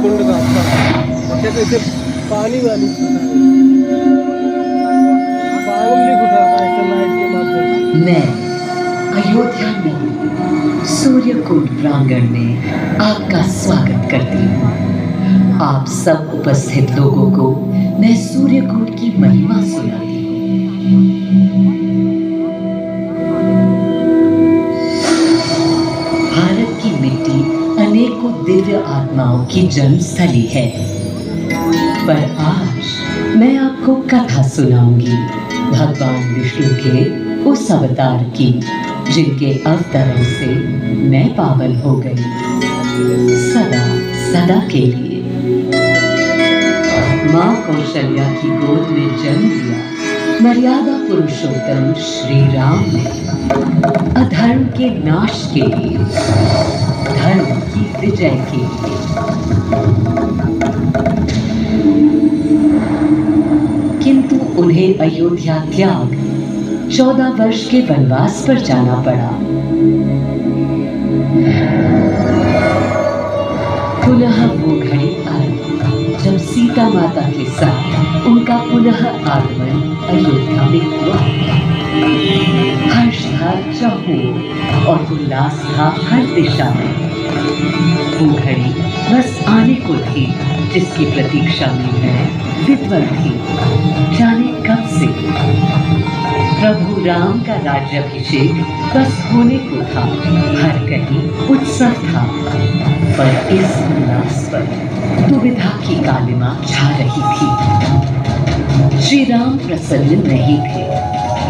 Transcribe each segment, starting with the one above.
कुंड का अच्छा कैसे पानी वाली पानी उठा ऐसे लाइट के माध्यम से। मैं अयोध्या में सूर्यकोट प्रांगण में आपका स्वागत करती हूँ। आप सब उपस्थित लोगों को मैं सूर्यकोट की महिमा सुनाती हूँ। भारत की मिट्टी अनेकों दिव्य आत्माओं की जन्मस्थली है, पर आज मैं आपको कथा सुनाऊंगी भगवान विष्णु के उस अवतार की जिनके अवतरण से मैं पावन हो गई सदा सदा के लिए। माँ कौशल्या की गोद में जन्म लिया मर्यादा पुरुषोत्तम श्री राम ने अधर्म के नाश के लिए, धर्म की विजय के लिए। किंतु उन्हें अयोध्या त्याग 14 वर्ष के वनवास पर जाना पड़ा। पुनः वो घड़ी आई जब सीता माता के साथ उनका पुनः आगमन अयोध्या में हुआ। हर्ष था चहुओं और उल्लास था हर दिशा में। वो घड़ी बस आने को थी जिसकी प्रतीक्षा में मैं विद्वल थी, जाने कब से। प्रभु राम का राज्याभिषेक बस होने को था, हर कहीं उत्सव था, पर इस उल्लास पर दुविधा की कालिमा छा रही थी। श्री राम प्रसन्न नहीं थे।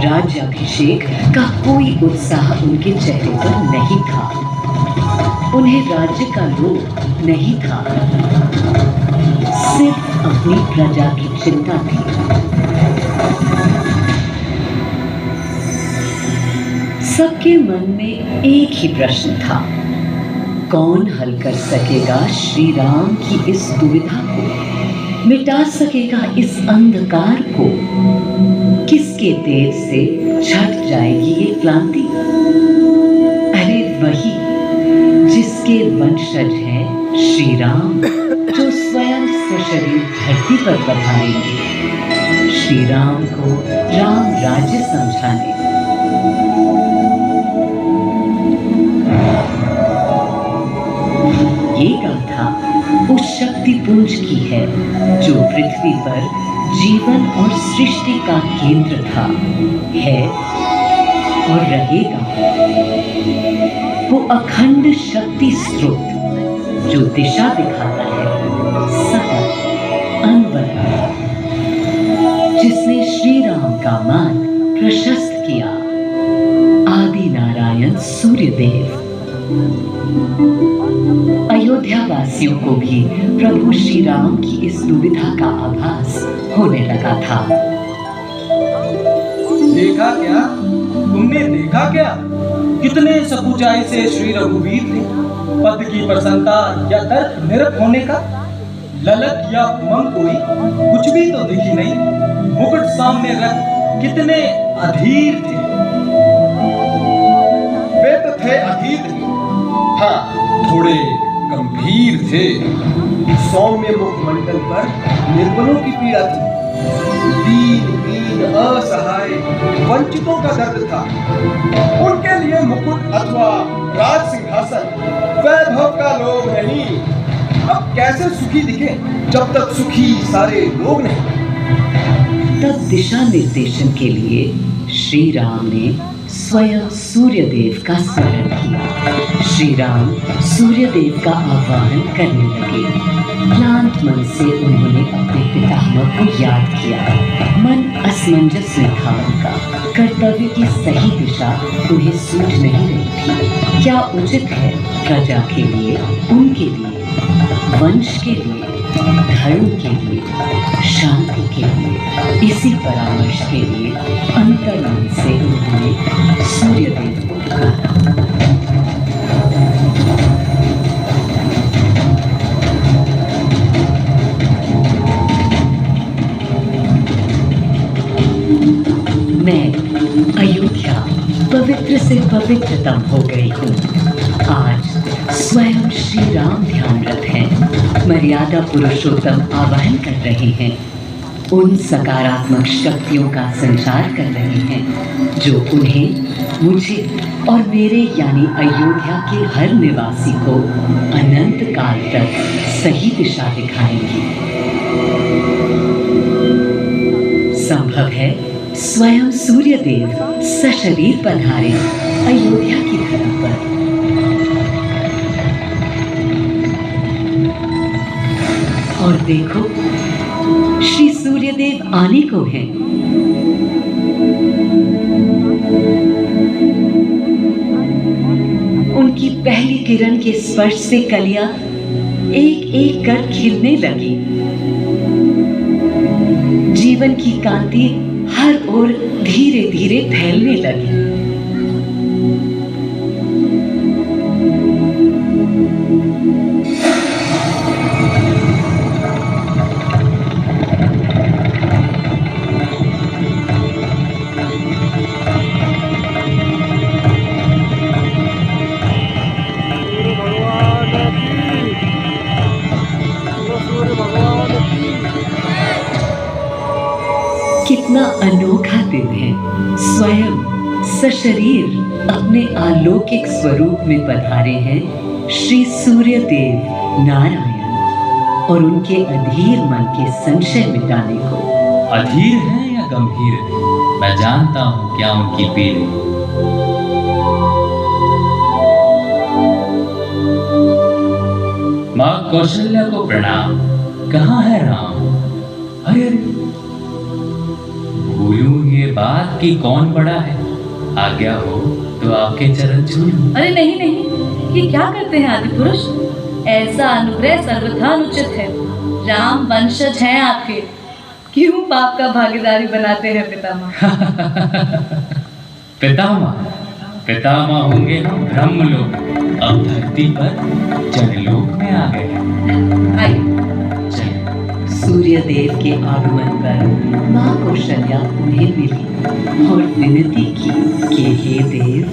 राज्याभिषेक का कोई उत्साह उनके चेहरे पर नहीं था। उन्हें राज्य का लोभ नहीं था, सिर्फ अपनी प्रजा की चिंता थी। सबके मन में एक ही प्रश्न था, कौन हल कर सकेगा श्री राम की इस दुविधा को, मिटा सकेगा इस अंधकार को, किसके तेज से छट जाएगी ये क्लांति। अरे वही जिसके वंशज हैं श्री राम, जो स्वयं सशरीर धरती पर पधारेंगे श्री राम को राम राज्य समझाने। ये गाथा उस शक्ति पुंज की है जो पृथ्वी पर जीवन और सृष्टि का केंद्र था, है और रहेगा। वो अखंड शक्ति स्रोत जो दिशा दिखाता है सतत अनवरत, जिसने श्री राम का मार्ग प्रशस्त किया, आदि नारायण सूर्यदेव। अयोध्या वासियों को भी प्रभु श्री राम की इस दुविधा का आभास होने लगा था। देखा क्या? तुमने देखा क्या? कितने सकुचाई से श्री रघुवीर थे। पद की प्रसन्नता या तर्क निरप होने का ललक या उमंग कोई कुछ भी तो दिखी नहीं। मुकुट सामने रख कितने अधीर थे। वे तो थे अधीर, हाँ थोड़े गंभीर थे। सौम्य मुखमंडल पर निर्बलों की पीड़ा थी, दीन असहाय वंचितों का दर्द था। उनके लिए मुकुट अथवा राज सिंहासन वैभव का लोभ नहीं। अब कैसे सुखी दिखे जब तक सुखी सारे लोग नहीं। तब दिशा निर्देशन के लिए श्री राम ने स्वयं सूर्यदेव का स्मरण किया। श्री राम सूर्यदेव का आह्वान करने लगे। क्लांत मन से उन्होंने अपने पितामह को याद किया। मन असमंजस में था उनका। कर्तव्य की सही दिशा उन्हें सूझ नहीं रही थी। क्या उचित है प्रजा के लिए, उनके लिए, वंश के लिए, धर्म के लिए, शांति के लिए। इसी परामर्श के लिए अंतर्मन से उन्होंने सूर्यदेव को पुकारा। मैं अयोध्या पवित्र से पवित्रतम हो गई हूँ। आज स्वयं श्री राम ध्यानरत हैं, मर्यादा पुरुषोत्तम आवाहन कर रहे हैं, उन सकारात्मक शक्तियों का संचार कर रहे हैं जो उन्हें, मुझे और मेरे यानी अयोध्या के हर निवासी को अनंत काल तक सही दिशा दिखाएंगी। संभव है स्वयं सूर्यदेव सशरीर पधारे अयोध्या की धरा पर। और देखो, श्री सूर्यदेव आने को हैं। उनकी पहली किरण के स्पर्श से कलियां एक एक कर खिलने लगी। जीवन की कांति हर ओर धीरे धीरे फैलने लगी। कितना अनोखा दिन है। स्वयं सशरीर अपने अलौकिक स्वरूप में पधारे हैं श्री सूर्यदेव नारायण और उनके अधीर मन के संशय मिटाने को। अधीर है या गंभीर है, मैं जानता हूं क्या उनकी पीड़ है। माँ कौशल्या को प्रणाम। कहाँ है राम? अरे भूलूं ये बात कि कौन बड़ा है। आज्ञा हो तो आपके चरण छू लूं। अरे नहीं नहीं, ये क्या करते हैं आदि पुरुष? ऐसा अनुग्रह सर्वथा अनुचित है। राम वंशज हैं आपके, क्यों पाप का भागीदारी बनाते हैं पितामह? पितामह पितामह होंगे हम ब्रह्मलोक, अब धरती पर जनलोक में आ गए हैं। आइए। सूर्यदेव के आगमन पर माँ कौशल्या उन्हें मिली और विनती की कि हे देव,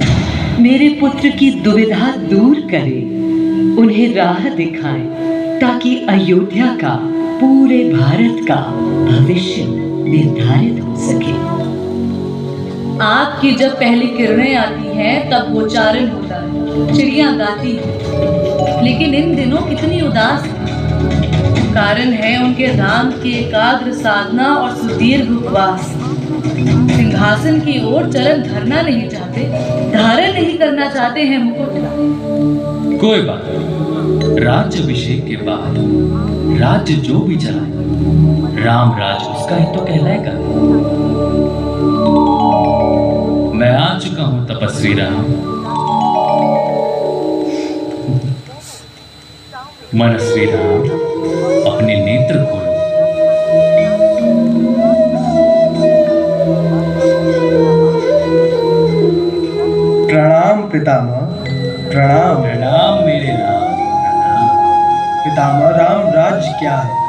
मेरे पुत्र की दुविधा दूर करें, उन्हें राह दिखाएं ताकि अयोध्या का, पूरे भारत का भविष्य निर्धारित हो सके। आपकी जब पहली किरणें आती हैं तब गोचारण होता है, चिड़िया गाती है, लेकिन इन दिनों कितनी उदास है। कारण है उनके राम की एकाग्र साधना और सुदीर्घ उपवास। सिंहासन की ओर चरण धरना नहीं चाहते, धारण नहीं करना चाहते हैं मुकुट। कोई बात नहीं, राज्य अभिषेक के बाद राज्य जो भी चलाए, राम राज उसका ही तो कहलाएगा। मैं आ चुका हूं तपस्वी राम। मनस्वी राम, अपने नेत्र खोलो। प्रणाम पितामह, प्रणाम। प्रणाम मेरे राम, प्रणाम। पितामह, राम राज्य क्या है?